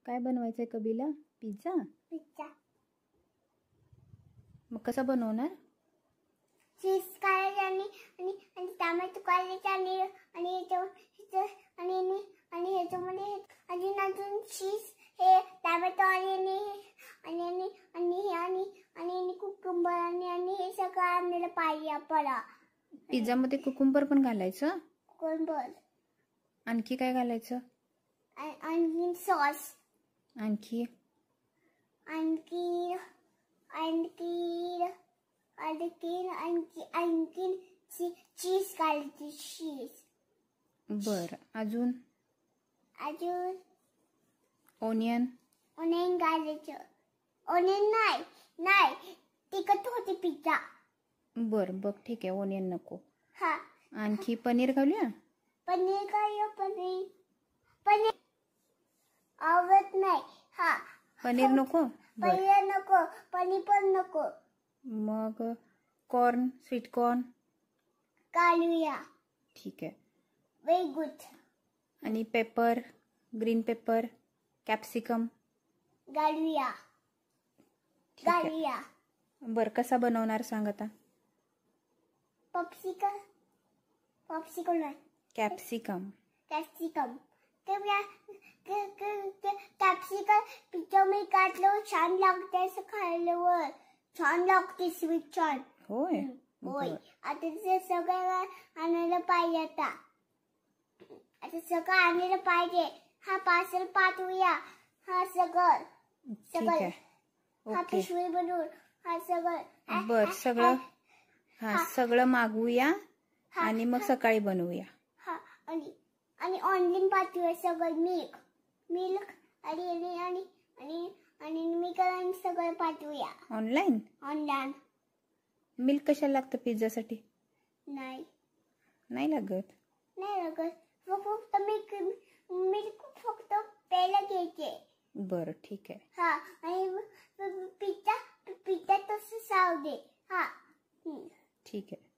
काय बनवायचंय कबीला? Pizza? Pizza. मग कसा बनवणार? चीज काढायचं आणि टोमॅटो काढायचं आणि ह्याच्यामध्ये अजून चीज हे टोमॅटो आणि कुकुंबर आणि हे सगळं आणलं पाहिजे आपल्याला. पिझ्झा मध्ये कुकुंबर पण घालायचं? कुकुंबर. आणखी काय घालायचं? आणखीन सॉस. आणखी चीज घालायची. चीज. बर. अजून ओनियन घालायचं. ओनियन नाही तिखट होते पिझ्झा. बर बघ ठीक आहे, ओनियन नको. हा. आणखी पनीर घालूया? पनीर आवडत नाही. हा. पनीर नको? पनीर नको. पनीर पण नको. मग कॉर्न, स्वीट कॉर्न घालूया. ठीक आहे. Very good. आणि पेपर, ग्रीन पेपर, कॅप्सिकम घालूया. बर, कसा बनवणार सांग आता? पॉप्सिकल नाही, कॅप्सिकम. कॅप्सिकम पिझ्झा मी काढलं. छान लागते असं खाल्ल्यावर. छान लागते स्वीट छान. होय. आता ते सगळं आणायला पाहिजे. आता सगळं आणायला पाहिजे. हा पार्सल पाठवूया. हा सगळं हा पिशवी बनवून हा सगळं. बर, सगळं मागवूया आणि मग सकाळी बनवूया. हा. आणि ऑनलाईन पाठवूया सगळं. मिल्क आणि सगळं पाठवूया. ऑनलाईन मिल्क कशाला लागतं पिझ्झासाठी? नाही लागत. फक्त मिल्क फक्त प्यायला घ्यायचे. बर ठीक आहे. हा. आणि पिझ्झा तसं साव दे. हा. ठीक आहे.